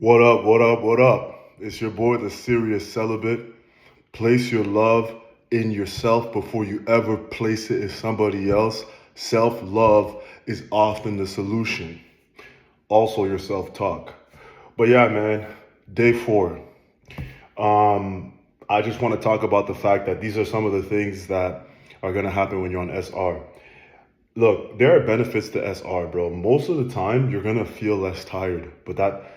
What up, what up, what up? It's your boy, the serious celibate. Place your love in yourself before you ever place it in somebody else. Self love is often the solution. Also, your self talk. But yeah, man, day 4. I just want to talk about the fact that these are some of the things that are going to happen when you're on SR. Look, there are benefits to SR, bro. Most of the time, you're gonna feel less tired, but that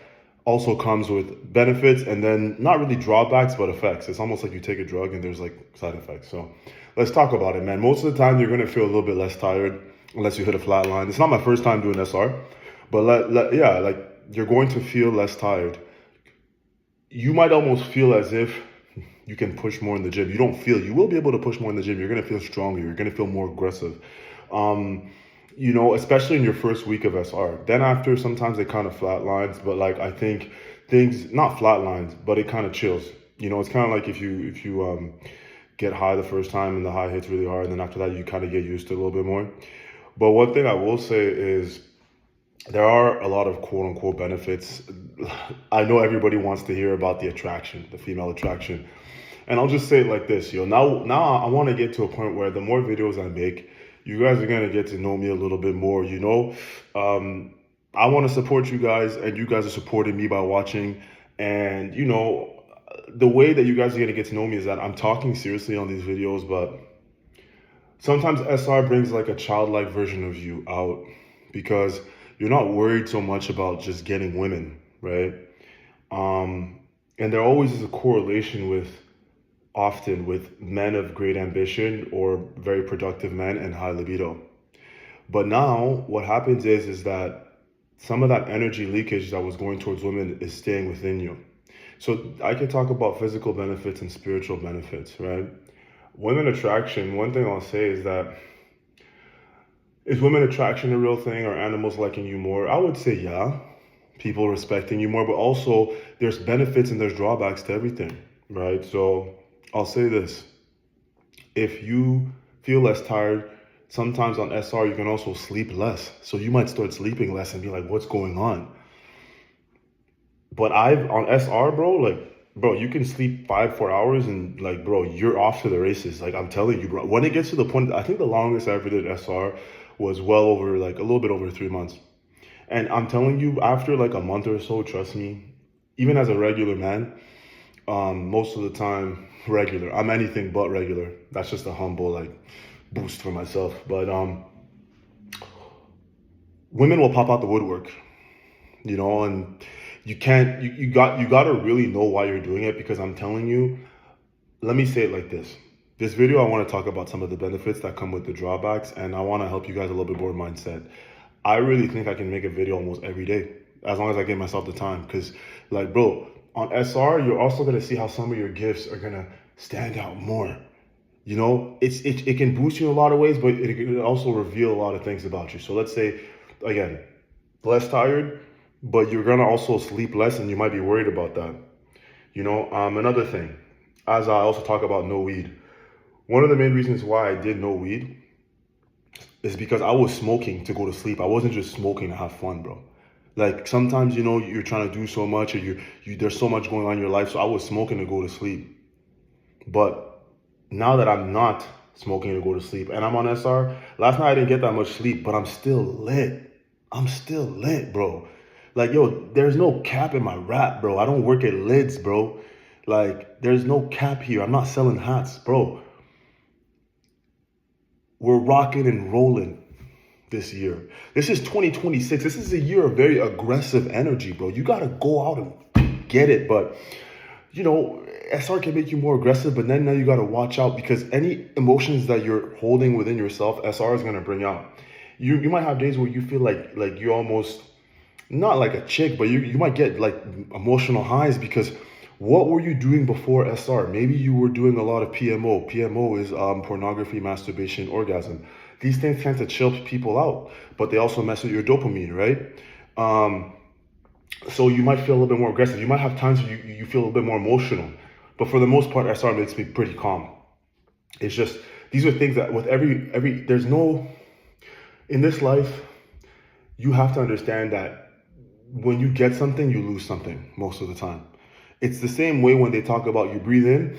also comes with benefits and then not really drawbacks, but effects. It's almost like you take a drug and there's like side effects. So let's talk about it, man. Most of the time, you're gonna feel a little bit less tired unless you hit a flat line. It's not my first time doing SR, but yeah, like you're going to feel less tired. You might almost feel as if you can push more in the gym. You will be able to push more in the gym. You're going to feel stronger. You're going to feel more aggressive. Um, Especially in your first week of SR. Then after, sometimes it kind of flatlines, but like I think things not flatlines, but it kind of chills. It's kind of like if you get high the first time and the high hits really hard, and then after that you kind of get used to it a little bit more. But one thing I will say is there are a lot of quote unquote benefits. I know everybody wants to hear about the attraction, the female attraction. And I'll just say it like this, Now I want to get to a point where the more videos I make, you guys are gonna get to know me a little bit more. I want to support you guys, and you guys are supporting me by watching. And the way that you guys are gonna get to know me is that I'm talking seriously on these videos, but sometimes SR brings like a childlike version of you out because you're not worried so much about just getting women, right? And there always is a correlation often with men of great ambition or very productive men and high libido. But now what happens is that some of that energy leakage that was going towards women is staying within you. So I can talk about physical benefits and spiritual benefits, right? Women attraction, one thing I'll say is that is women attraction a real thing? Or animals liking you more? I would say yeah. People respecting you more, but also there's benefits and there's drawbacks to everything, right? So I'll say this. If you feel less tired, sometimes on SR you can also sleep less. So you might start sleeping less and be like, what's going on? But I've on SR, bro, you can sleep 5, 4 hours and like, bro, you're off to the races. Like I'm telling you, bro. When it gets to the point, I think the longest I ever did SR was well over like a little bit over 3 months. And I'm telling you, after like a month or so, trust me, even as a regular man, most of the time, regular. I'm anything but regular. That's just a humble like boost for myself. But women will pop out the woodwork, and you gotta really know why you're doing it, because I'm telling you, let me say it like this. This video, I want to talk about some of the benefits that come with the drawbacks, and I want to help you guys a little bit more mindset. I really think I can make a video almost every day, as long as I give myself the time. Because, like, bro, on SR, you're also going to see how some of your gifts are going to stand out more. It can boost you in a lot of ways, but it can also reveal a lot of things about you. So let's say, again, less tired, but you're going to also sleep less, and you might be worried about that. Another thing, as I also talk about no weed. One of the main reasons why I did no weed is because I was smoking to go to sleep. I wasn't just smoking to have fun, bro. Like sometimes, you're trying to do so much, or there's so much going on in your life. So I was smoking to go to sleep. But now that I'm not smoking to go to sleep and I'm on SR, last night I didn't get that much sleep, but I'm still lit. I'm still lit, bro. Like, yo, there's no cap in my rap, bro. I don't work at lids, bro. Like, there's no cap here. I'm not selling hats, bro. We're rocking and rolling this year. This is 2026. This is a year of very aggressive energy, bro. You got to go out and get it. But, SR can make you more aggressive, but then now you got to watch out, because any emotions that you're holding within yourself, SR is going to bring out. You might have days where you feel like you almost, not like a chick, but you might get like emotional highs because what were you doing before SR? Maybe you were doing a lot of PMO. PMO is pornography, masturbation, orgasm. These things tend to chill people out, but they also mess with your dopamine, right? So you might feel a little bit more aggressive. You might have times where you feel a little bit more emotional. But for the most part, SR makes me pretty calm. It's just, these are things that with there's no, in this life, you have to understand that when you get something, you lose something most of the time. It's the same way when they talk about you breathe in,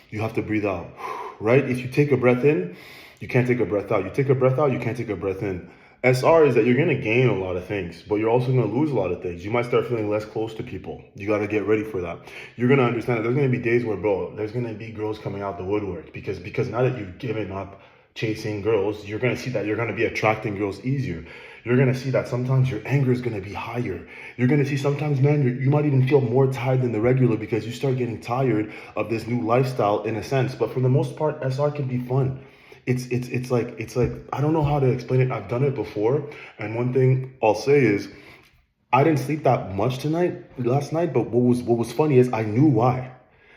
you have to breathe out, right? If you take a breath in, you can't take a breath out. You take a breath out, you can't take a breath in. SR is that you're going to gain a lot of things, but you're also going to lose a lot of things. You might start feeling less close to people. You got to get ready for that. You're going to understand that there's going to be days where, bro, there's going to be girls coming out the woodwork because now that you've given up chasing girls, you're going to see that you're going to be attracting girls easier. You're going to see that sometimes your anger is going to be higher. You're going to see sometimes, man, you might even feel more tired than the regular because you start getting tired of this new lifestyle in a sense. But for the most part, SR can be fun. It's like I don't know how to explain it. I've done it before, and one thing I'll say is I didn't sleep that much last night. But what was funny is I knew why.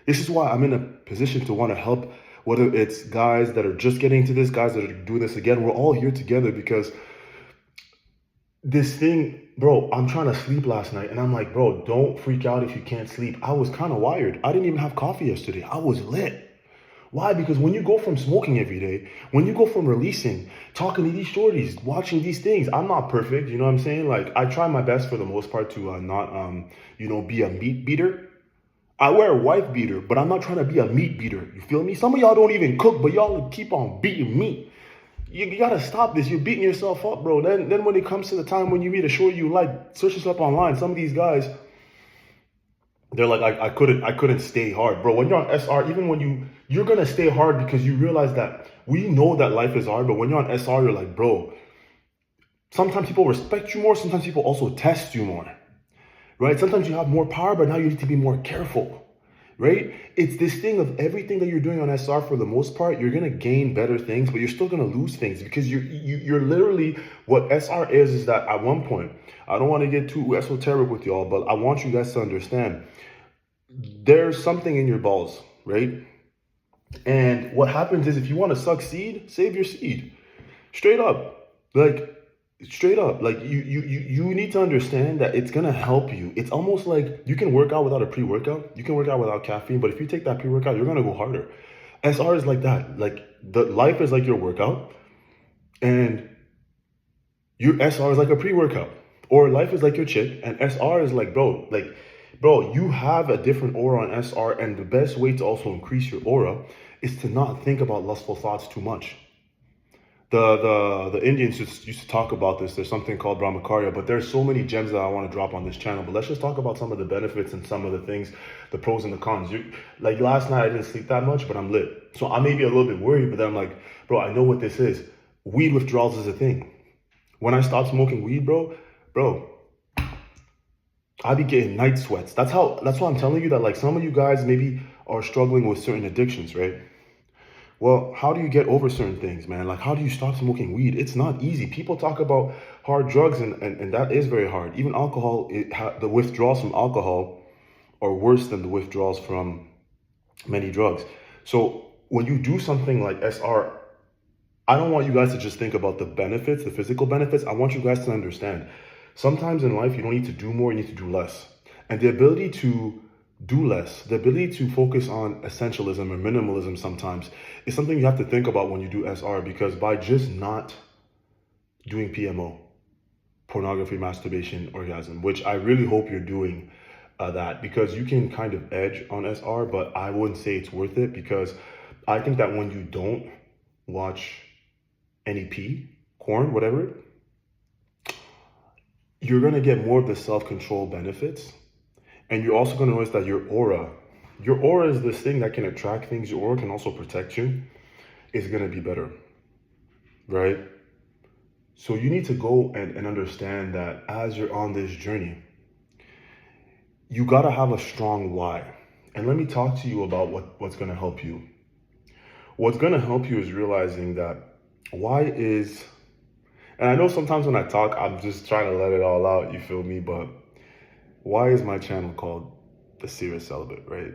This is why I'm in a position to want to help. Whether it's guys that are just getting into this, guys that are doing this again, we're all here together because this thing, bro. I'm trying to sleep last night, and I'm like, bro, don't freak out if you can't sleep. I was kind of wired. I didn't even have coffee yesterday. I was lit. Why? Because when you go from smoking every day, when you go from releasing, talking to these shorties, watching these things, I'm not perfect. You know what I'm saying? Like I try my best for the most part to not, be a meat beater. I wear a wife beater, but I'm not trying to be a meat beater. You feel me? Some of y'all don't even cook, but y'all keep on beating meat. You gotta stop this. You're beating yourself up, bro. Then when it comes to the time when you meet a shorty you like, search this up online. Some of these guys, they're like, I couldn't stay hard, bro. When you're on SR, even when you're gonna stay hard because you realize that we know that life is hard, but when you're on SR, you're like, bro, sometimes people respect you more, sometimes people also test you more, right? Sometimes you have more power, but now you need to be more careful, right? It's this thing of everything that you're doing on SR for the most part, you're gonna gain better things, but you're still gonna lose things because you're literally what SR is that at one point, I don't want to get too esoteric with y'all, but I want you guys to understand there's something in your balls, right? And what happens is if you want to suck seed, save your seed. Straight up. Like straight up. Like you need to understand that it's gonna help you. It's almost like you can work out without a pre-workout. You can work out without caffeine, but if you take that pre-workout, you're gonna go harder. SR is like that. Like the life is like your workout, and your SR is like a pre-workout. Or life is like your chick, and SR is like, bro, you have a different aura on SR, and the best way to also increase your aura is to not think about lustful thoughts too much. The Indians used to talk about this. There's something called Brahmacharya, but there's so many gems that I want to drop on this channel. But let's just talk about some of the benefits and some of the things, the pros and the cons. Like last night, I didn't sleep that much, but I'm lit. So I may be a little bit worried, but then I'm like, bro, I know what this is. Weed withdrawals is a thing. When I stopped smoking weed, bro, I be getting night sweats. That's why I'm telling you that like some of you guys maybe are struggling with certain addictions, right? Well, how do you get over certain things, man? Like how do you stop smoking weed? It's not easy. People talk about hard drugs and that is very hard. Even alcohol, the withdrawals from alcohol are worse than the withdrawals from many drugs. So when you do something like SR, I don't want you guys to just think about the benefits, the physical benefits. I want you guys to understand. Sometimes in life, you don't need to do more, you need to do less. And the ability to do less, the ability to focus on essentialism or minimalism sometimes is something you have to think about when you do SR, because by just not doing PMO, pornography, masturbation, orgasm, which I really hope you're doing that, because you can kind of edge on SR, but I wouldn't say it's worth it, because I think that when you don't watch NEP, corn, whatever, you're going to get more of the self-control benefits. And you're also going to notice that your aura is this thing that can attract things. Your aura can also protect you. It's going to be better, right? So you need to go and understand that as you're on this journey, you got to have a strong why. And let me talk to you about what's going to help you. What's going to help you is realizing that why is, and I know sometimes when I talk, I'm just trying to let it all out, you feel me? But why is my channel called The Serious Celibate, right?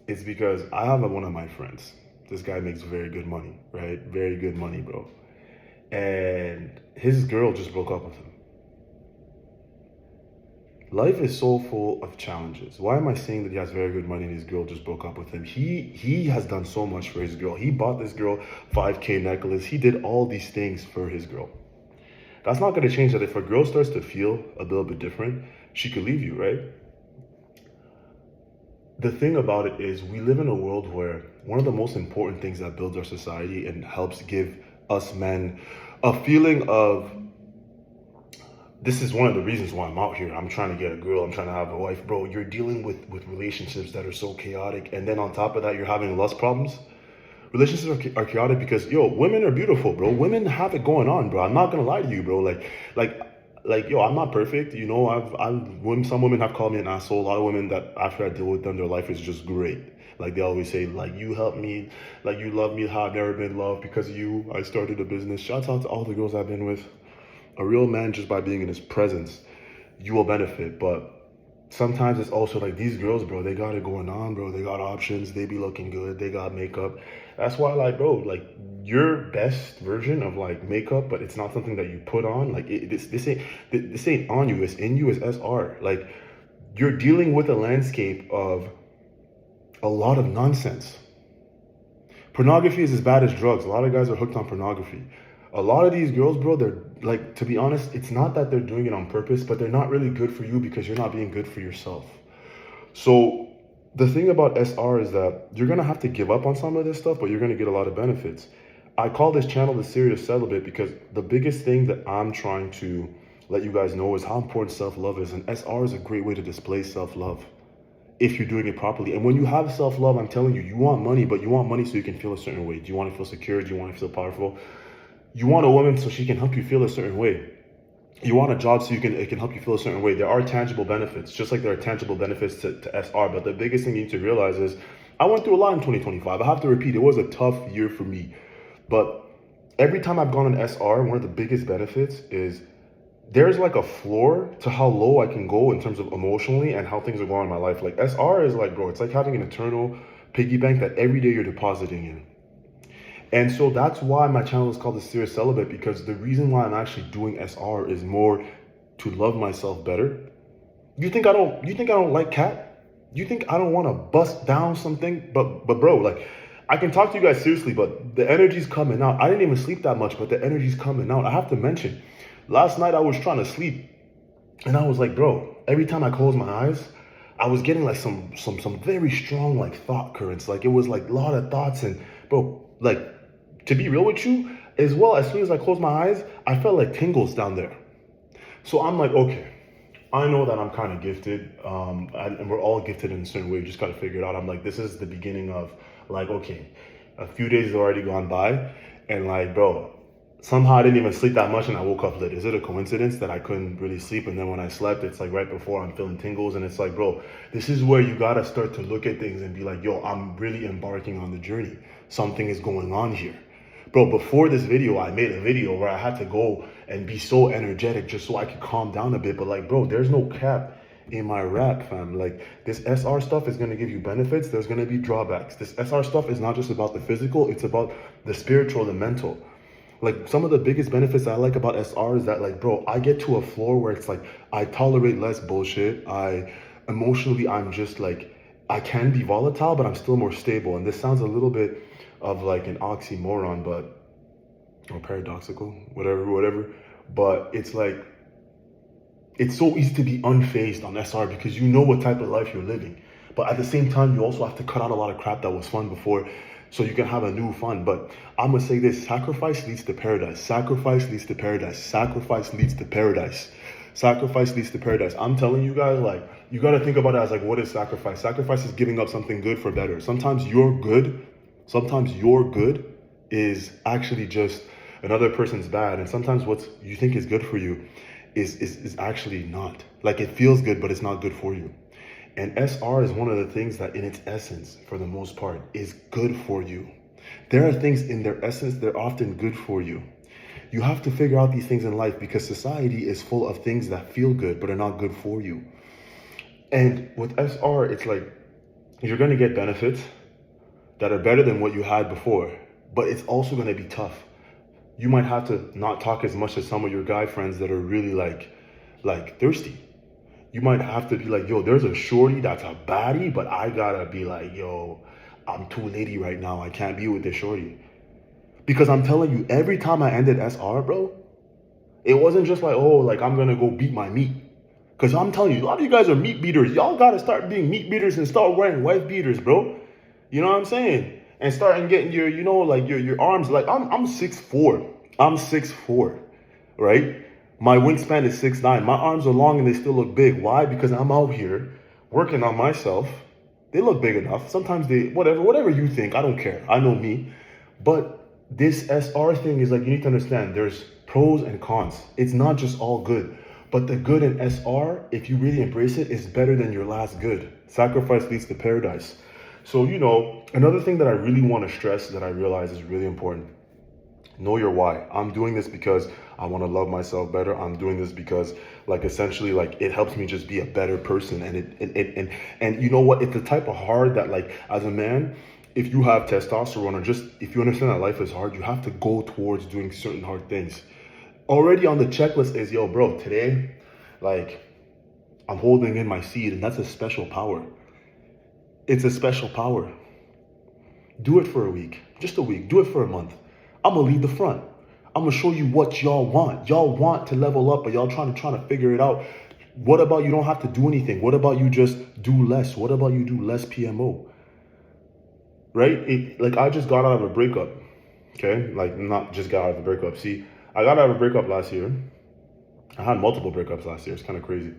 It's because I have one of my friends. This guy makes very good money, right? Very good money, bro. And his girl just broke up with him. Life is so full of challenges. Why am I saying that he has very good money and his girl just broke up with him? He has done so much for his girl. He bought this girl $5K necklace. He did all these things for his girl. That's not going to change that if a girl starts to feel a little bit different, she could leave you, right? The thing about it is we live in a world where one of the most important things that builds our society and helps give us men a feeling of, this is one of the reasons why I'm out here. I'm trying to get a girl. I'm trying to have a wife. Bro, you're dealing with relationships that are so chaotic. And then on top of that, you're having lust problems. Relationships are chaotic because, yo, women are beautiful, bro. Women have it going on, bro. I'm not going to lie to you, bro. Like, yo, I'm not perfect. You know, some women have called me an asshole. A lot of women that after I deal with them, their life is just great. Like they always say, like, you helped me, like you love me how I've never been loved because of you. I started a business. Shouts out to all the girls I've been with. A real man, just by being in his presence, you will benefit. But sometimes it's also like these girls, bro, they got it going on, bro. They got options. They be looking good. They got makeup. That's why, like, bro, like your best version of like makeup, but it's not something that you put on. Like this ain't on you. It's in you. It's SR. Like you're dealing with a landscape of a lot of nonsense. Pornography is as bad as drugs. A lot of guys are hooked on pornography. A lot of these girls, bro, they're like, to be honest, it's not that they're doing it on purpose, but they're not really good for you because you're not being good for yourself. So the thing about SR is that you're going to have to give up on some of this stuff, but you're going to get a lot of benefits. I call this channel the Serious Celibate because the biggest thing that I'm trying to let you guys know is how important self-love is. And SR is a great way to display self-love if you're doing it properly. And when you have self-love, I'm telling you, you want money, but you want money so you can feel a certain way. Do you want to feel secure? Do you want to feel powerful? You want a woman so she can help you feel a certain way. You want a job so it can help you feel a certain way. There are tangible benefits, just like there are tangible benefits to SR. But the biggest thing you need to realize is I went through a lot in 2025. I have to repeat, it was a tough year for me. But every time I've gone on SR, one of the biggest benefits is there's like a floor to how low I can go in terms of emotionally and how things are going in my life. Like SR is like, bro, it's like having an eternal piggy bank that every day you're depositing in. And so that's why my channel is called The Serious Celibate, because the reason why I'm actually doing SR is more to love myself better. You think I don't like cat? You think I don't want to bust down something? But bro, like I can talk to you guys seriously, but the energy's coming out. I didn't even sleep that much, but the energy's coming out. I have to mention, last night I was trying to sleep and I was like, bro, every time I close my eyes, I was getting like some very strong like thought currents. Like it was like a lot of thoughts and bro, like to be real with you, as well, as soon as I closed my eyes, I felt like tingles down there. So I'm like, okay, I know that I'm kind of gifted, and we're all gifted in a certain way. We just got to figure it out. I'm like, this is the beginning of like, okay, a few days have already gone by, and like, bro, somehow I didn't even sleep that much and I woke up lit. Is it a coincidence that I couldn't really sleep? And then when I slept, it's like right before I'm feeling tingles, and it's like, bro, this is where you got to start to look at things and be like, yo, I'm really embarking on the journey. Something is going on here. Bro, before this video, I made a video where I had to go and be so energetic just so I could calm down a bit. But like, bro, there's no cap in my rap, fam. Like this SR stuff is going to give you benefits. There's going to be drawbacks. This SR stuff is not just about the physical. It's about the spiritual, the mental. Like some of the biggest benefits I like about SR is that like, bro, I get to a floor where it's like, I tolerate less bullshit. I'm just like, I can be volatile, but I'm still more stable. And this sounds a little bit of like an oxymoron, but or paradoxical, whatever. But it's like it's so easy to be unfazed on SR because you know what type of life you're living. But at the same time, you also have to cut out a lot of crap that was fun before so you can have a new fun. But I'm gonna say this: sacrifice leads to paradise. Sacrifice leads to paradise. Sacrifice leads to paradise. Sacrifice leads to paradise. I'm telling you guys, like, you got to think about it as like, what is sacrifice? Sacrifice is giving up something good for better. Sometimes your good is actually just another person's bad. And sometimes what you think is good for you is actually not. Like it feels good, but it's not good for you. And SR is one of the things that in its essence, for the most part, is good for you. There are things in their essence, they're often good for you. You have to figure out these things in life because society is full of things that feel good, but are not good for you. And with SR, it's like, you're going to get benefits that are better than what you had before, but it's also going to be tough. You might have to not talk as much as some of your guy friends that are really like thirsty. You might have to be like, yo, there's a shorty that's a baddie, but I gotta be like, yo, I'm too lady right now. I can't be with this shorty. Because I'm telling you, every time I ended SR, bro, it wasn't just like, oh, like I'm gonna go beat my meat. Because I'm telling you, a lot of you guys are meat beaters. Y'all got to start being meat beaters and start wearing wife beaters, bro. You know what I'm saying? And starting getting your, like your arms. Like I'm 6'4". I'm 6'4", right? My wingspan is 6'9". My arms are long and they still look big. Why? Because I'm out here working on myself. They look big enough. Sometimes they, whatever you think. I don't care. I know me. But this SR thing is like, you need to understand there's pros and cons. It's not just all good. But the good in SR, if you really embrace it, is better than your last good. Sacrifice leads to paradise. So, another thing that I really want to stress that I realize is really important. Know your why. I'm doing this because I want to love myself better. I'm doing this because, like, essentially, like, it helps me just be a better person. And you know what? It's the type of hard that, like, as a man, if you have testosterone or just if you understand that life is hard, you have to go towards doing certain hard things. Already on the checklist is, yo, bro, today, like, I'm holding in my seed, and that's a special power. It's a special power. Do it for a week, just a week. Do it for a month. I'm gonna lead the front. I'm gonna show you what y'all want. Y'all want to level up, but y'all trying to figure it out. What about you don't have to do anything? What about you just do less? What about you do less PMO? Right? Like, I just got out of a breakup. Okay? Like, not just got out of a breakup. See, I got out of a breakup last year. I had multiple breakups last year. It's kind of crazy.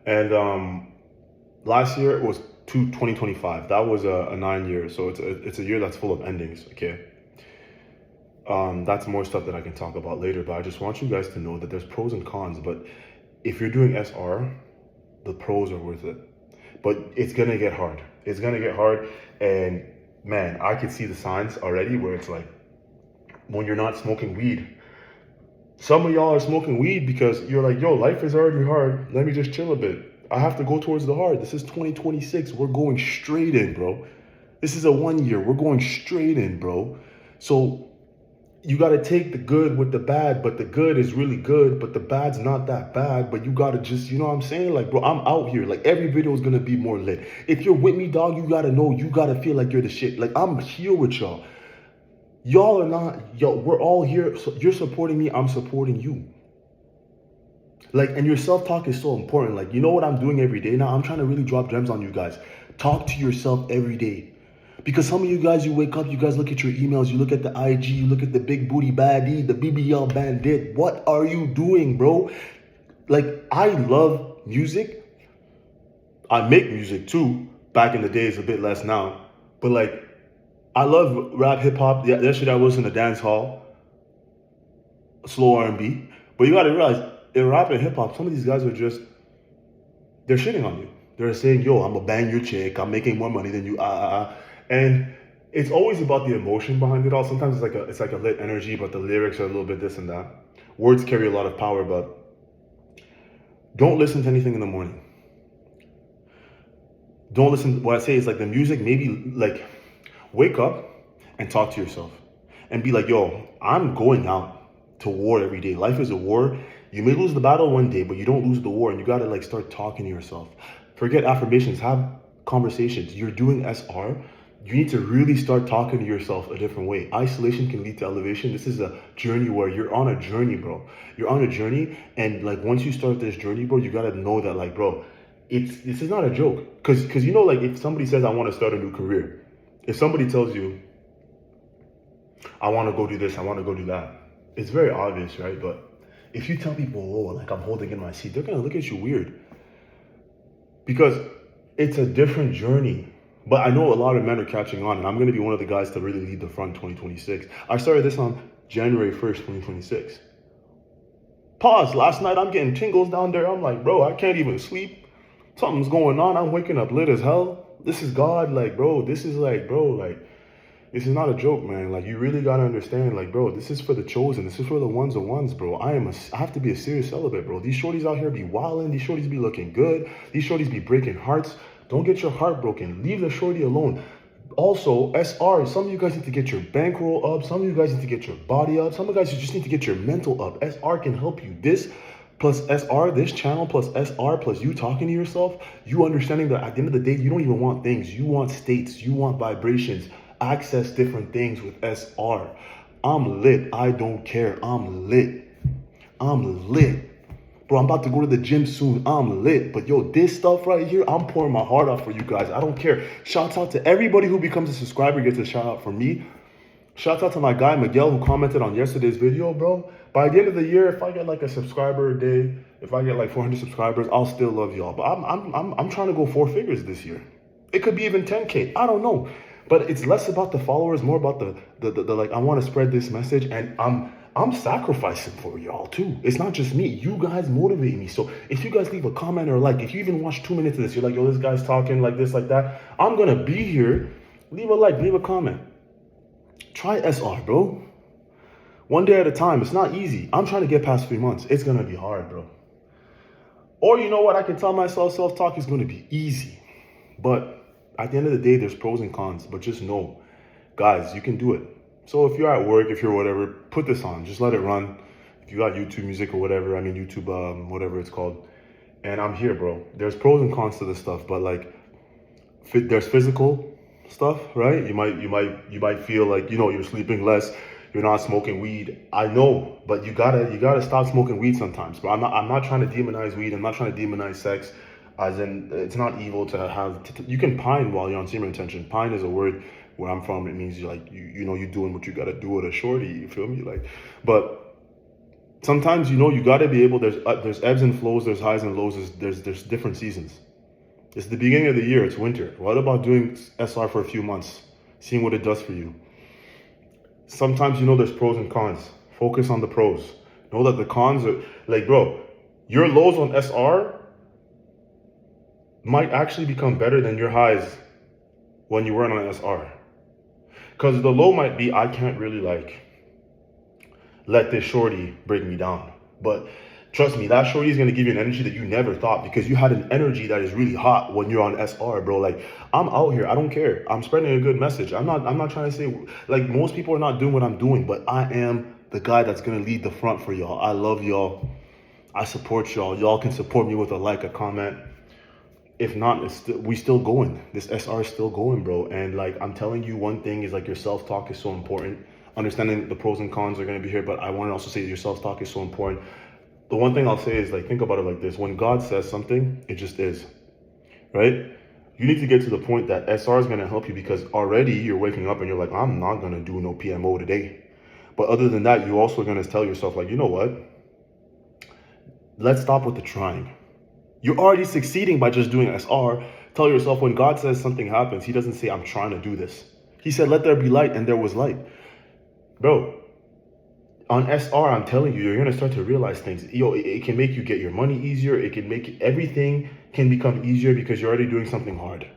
And last year it was 2025. That was a 9 year. So it's a year that's full of endings. Okay. That's more stuff that I can talk about later, but I just want you guys to know that there's pros and cons. But if you're doing SR, the pros are worth it. But it's gonna get hard. It's gonna get hard. And man, I could see the signs already where it's like, when you're not smoking weed, some of y'all are smoking weed because you're like, yo, life is already hard. Let me just chill a bit. I have to go towards the hard. This is 2026. We're going straight in, bro. This is a 1 year. We're going straight in, bro. So you got to take the good with the bad, but the good is really good, but the bad's not that bad. But you got to just, you know what I'm saying? Like, bro, I'm out here. Like, every video is going to be more lit. If you're with me, dog, you got to know, you got to feel like you're the shit. Like, I'm here with y'all. Y'all are not, yo, we're all here. So you're supporting me, I'm supporting you. Like, and your self-talk is so important. Like, you know what I'm doing every day now? I'm trying to really drop gems on you guys. Talk to yourself every day. Because some of you guys, you wake up, you guys look at your emails, you look at the IG, you look at the big booty baddie, the BBL bandit. What are you doing, bro? Like, I love music. I make music too. Back in the days, a bit less now. But like, I love rap, hip hop. Yeah, yesterday I was in a dance hall, slow R&B. But you got to realize, in rap and hip hop, some of these guys are just, they're shitting on you. They're saying, yo, I'm gonna bang your chick. I'm making more money than you. And it's always about the emotion behind it all. Sometimes it's like a lit energy, but the lyrics are a little bit this and that. Words carry a lot of power, but don't listen to anything in the morning. Don't listen. What I say is, like, the music, maybe, like, wake up and talk to yourself and be like, yo, I'm going out to war every day. Life is a war. You may lose the battle one day, but you don't lose the war. And you got to, like, start talking to yourself. Forget affirmations. Have conversations. You're doing SR. You need to really start talking to yourself a different way. Isolation can lead to elevation. This is a journey where you're on a journey, bro. You're on a journey. And, like, once you start this journey, bro, you got to know that, like, bro, this is not a joke. Because you know, like, if somebody says, I want to start a new career, if somebody tells you, I want to go do this, I want to go do that, it's very obvious, right? But if you tell people, oh, like, I'm holding in my seat, they're going to look at you weird. Because it's a different journey. But I know a lot of men are catching on, and I'm going to be one of the guys to really lead the front 2026. I started this on January 1st, 2026. Pause. Last night, I'm getting tingles down there. I'm like, bro, I can't even sleep. Something's going on. I'm waking up lit as hell. This is God. Like, bro, this is like, bro, like, this is not a joke, man. Like, you really got to understand, like, bro, this is for the chosen. This is for the ones of ones, bro. I have to be a serious celibate, bro. These shorties out here be wilding. These shorties be looking good. These shorties be breaking hearts. Don't get your heart broken. Leave the shorty alone. Also, SR, some of you guys need to get your bankroll up. Some of you guys need to get your body up. Some of you guys just need to get your mental up. SR can help you. This plus SR, this channel plus SR plus you talking to yourself, you understanding that at the end of the day, you don't even want things. You want states. You want vibrations. Access different things with SR. I'm lit. I don't care. I'm lit. I'm lit. Bro, Bro, I'm about to go to the gym soon. I'm lit. But yo, this stuff right here, I'm pouring my heart out for you guys. I don't care. Shouts out to everybody who becomes a subscriber, gets a shout out from me. Shouts out to my guy Miguel who commented on yesterday's video, bro. By the end of the year, if I get like a subscriber a day, if I get like 400 subscribers, I'll still love y'all. But I'm trying to go 4 figures this year. It could be even 10K. I don't know. But it's less about the followers, more about the like, I want to spread this message, and I'm sacrificing for y'all too. It's not just me. You guys motivate me. So if you guys leave a comment or like, if you even watch 2 minutes of this, you're like, yo, this guy's talking like this, like that. I'm gonna be here. Leave a like, leave a comment. Try SR, bro. One day at a time. It's not easy. I'm trying to get past 3 months. It's gonna be hard, bro. Or you know what? I can tell myself self-talk is gonna be easy. But at the end of the day, there's pros and cons. But just know, guys, you can do it. So if you're at work, if you're whatever, put this on. Just let it run. If you got YouTube music or whatever, I mean YouTube, whatever it's called. And I'm here, bro. There's pros and cons to this stuff, but like, there's physical stuff, right? You might feel like, you know, you're sleeping less, you're not smoking weed. I know, but you gotta stop smoking weed sometimes. But I'm not trying to demonize weed. I'm not trying to demonize sex. As in, it's not evil to have. You can pine while you're on semen retention. Pine is a word where I'm from. It means you're doing what you gotta do with a shorty. You feel me? Like, but sometimes you gotta be able. There's ebbs and flows. There's highs and lows. There's different seasons. It's the beginning of the year. It's winter. What about doing SR for a few months, seeing what it does for you? Sometimes there's pros and cons. Focus on the pros. Know that the cons are like, bro, your lows on SR might actually become better than your highs when you weren't on SR. Because the low might be, I can't really like let this shorty bring me down. But trust me, that shorty is going to give you an energy that you never thought, because you had an energy that is really hot when you're on SR, bro. Like, I'm out here. I don't care. I'm spreading a good message. I'm not trying to say, like, most people are not doing what I'm doing, but I am the guy that's going to lead the front for y'all. I love y'all. I support y'all. Y'all can support me with a like, a comment. If not, we still going. This SR is still going, bro. And like, I'm telling you, one thing is like, your self-talk is so important. Understanding the pros and cons are going to be here, but I want to also say that your self-talk is so important. The one thing I'll say is, like, think about it like this. When God says something, it just is, right? You need to get to the point that SR is going to help you, because already you're waking up and you're like, I'm not going to do no PMO today. But other than that, you're also going to tell yourself, like, you know what? Let's stop with the trying. You're already succeeding by just doing SR. Tell yourself, when God says something happens, he doesn't say, I'm trying to do this. He said, let there be light, and there was light. Bro, on SR, I'm telling you, you're going to start to realize things. It can make you get your money easier. It can make everything can become easier because you're already doing something hard.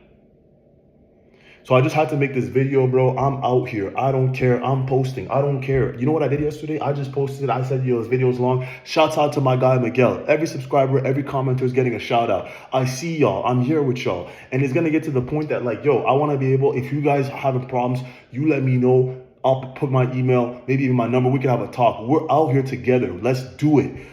So I just had to make this video, bro. I'm out here. I don't care. I'm posting. I don't care. You know what I did yesterday? I just posted. I said, this video's long. Shouts out to my guy, Miguel. Every subscriber, every commenter is getting a shout out. I see y'all. I'm here with y'all. And it's going to get to the point that, like, I want to be able, if you guys are having problems, you let me know. I'll put my email, maybe even my number. We can have a talk. We're out here together. Let's do it.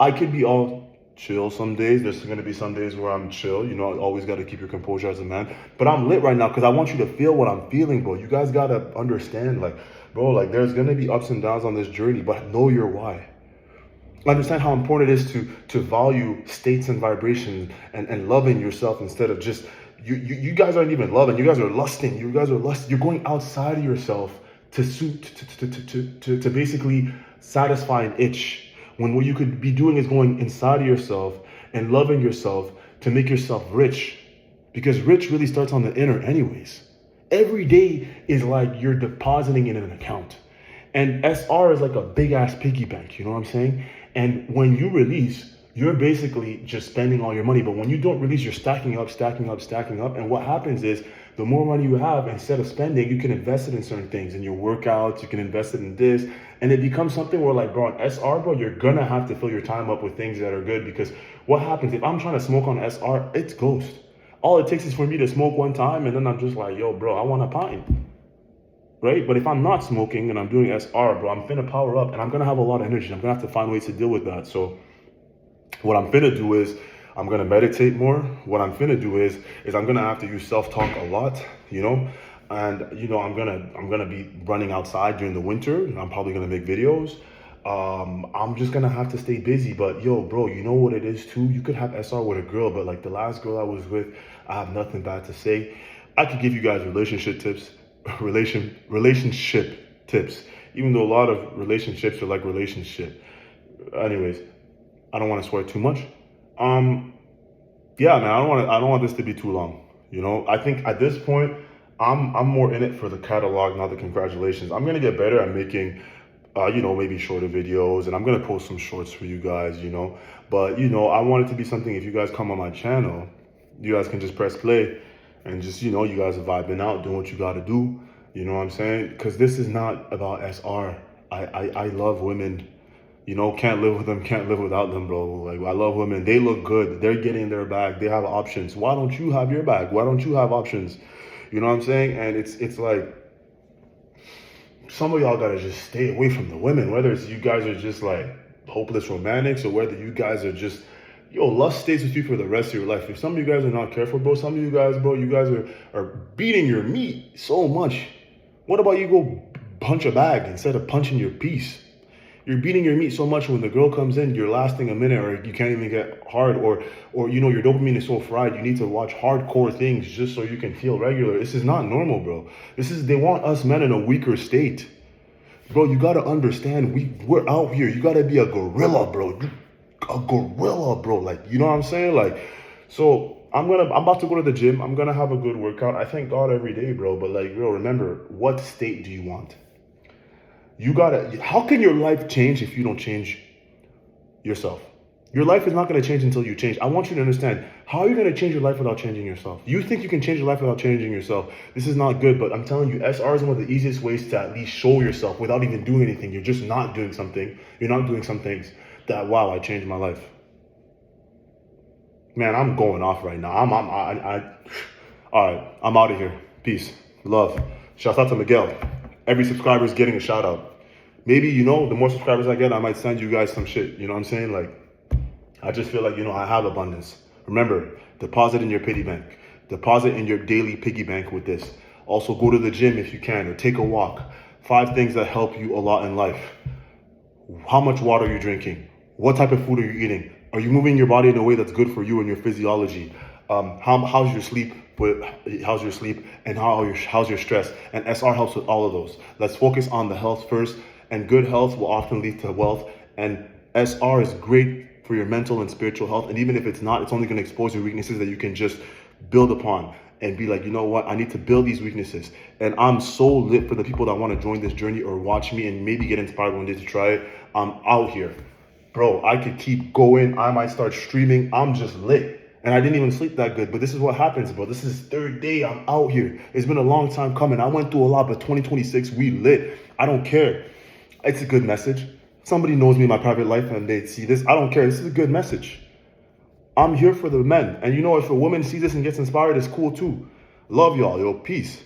I could be all chill some days. There's going to be some days where I'm chill. I always got to keep your composure as a man. But I'm lit right now because I want you to feel what I'm feeling, bro. You guys got to understand, like, bro, like, there's going to be ups and downs on this journey, but know your why. Understand how important it is to value states and vibrations and loving yourself instead of just, you guys aren't even loving. You guys are lusting. You're going outside of yourself to basically satisfy an itch, when what you could be doing is going inside of yourself and loving yourself to make yourself rich, because rich really starts on the inner anyways. Every day is like you're depositing in an account, and SR is like a big ass piggy bank, you know what I'm saying? And when you release, you're basically just spending all your money. But when you don't release, you're stacking up. And what happens is, the more money you have, instead of spending, you can invest it in certain things, in your workouts, you can invest it in this. And it becomes something where, like, bro, on SR, bro, you're gonna have to fill your time up with things that are good, because what happens if I'm trying to smoke on SR, it's ghost. All it takes is for me to smoke one time, and then I'm just like, yo, bro, I want a pint. Right? But if I'm not smoking and I'm doing SR, bro, I'm finna power up, and I'm gonna have a lot of energy. I'm gonna have to find ways to deal with that. So what I'm finna do is, I'm gonna meditate more. What I'm finna do is I'm gonna have to use self-talk a lot, and I'm gonna be running outside during the winter. I'm probably gonna make videos. I'm just gonna have to stay busy. But yo, bro, you know what it is too? You could have SR with a girl, but like the last girl I was with, I have nothing bad to say. I could give you guys relationship tips, relationship tips, even though a lot of relationships are like relationship. Anyways, I don't want to swear too much. Um, yeah, man, I don't want this to be too long. You know, I think at this point, I'm more in it for the catalog, not the congratulations. I'm gonna get better at making, maybe shorter videos, and I'm gonna post some shorts for you guys. But I want it to be something. If you guys come on my channel, you guys can just press play, and just you guys are vibing out, doing what you gotta do. You know what I'm saying? Because this is not about SR. I love women. Can't live with them, can't live without them, bro. Like, I love women. They look good. They're getting their bag. They have options. Why don't you have your bag? Why don't you have options? You know what I'm saying? And it's like, some of y'all gotta just stay away from the women, whether it's you guys are just like hopeless romantics or whether you guys are just, lust stays with you for the rest of your life. If some of you guys are not careful, bro, some of you guys, bro, you guys are beating your meat so much. What about you go punch a bag instead of punching your piece? You're beating your meat so much when the girl comes in, you're lasting a minute or you can't even get hard or your dopamine is so fried, you need to watch hardcore things just so you can feel regular. This is not normal, bro. They want us men in a weaker state. Bro, you gotta understand, we're out here. You gotta be a gorilla, bro. A gorilla, bro. Like, you know what I'm saying? Like, so I'm about to go to the gym. I'm gonna have a good workout. I thank God every day, bro. But like, bro, remember, what state do you want? How can your life change if you don't change yourself? Your life is not going to change until you change. I want you to understand, how are you going to change your life without changing yourself? You think you can change your life without changing yourself. This is not good, but I'm telling you, SR is one of the easiest ways to at least show yourself without even doing anything. You're just not doing something. You're not doing some things that, wow, I changed my life. Man, I'm going off right now. All right, I'm out of here. Peace. Love. Shout out to Miguel. Every subscriber is getting a shout out. Maybe, the more subscribers I get, I might send you guys some shit. You know what I'm saying? Like, I just feel like, I have abundance. Remember, deposit in your piggy bank. Deposit in your daily piggy bank with this. Also, go to the gym if you can, or take a walk. 5 things that help you a lot in life. How much water are you drinking? What type of food are you eating? Are you moving your body in a way that's good for you and your physiology? How's your sleep? How's your sleep? And how's your stress? And SR helps with all of those. Let's focus on the health first. And good health will often lead to wealth. And SR is great for your mental and spiritual health. And even if it's not, it's only going to expose your weaknesses that you can just build upon and be like, you know what? I need to build these weaknesses. And I'm so lit for the people that want to join this journey or watch me and maybe get inspired one day to try it. I'm out here. Bro, I could keep going. I might start streaming. I'm just lit. And I didn't even sleep that good. But this is what happens, bro. This is 3rd day I'm out here. It's been a long time coming. I went through a lot, but 2026, we lit. I don't care. It's a good message. Somebody knows me in my private life and they see this. I don't care. This is a good message. I'm here for the men. And if a woman sees this and gets inspired, it's cool too. Love y'all. Yo, peace.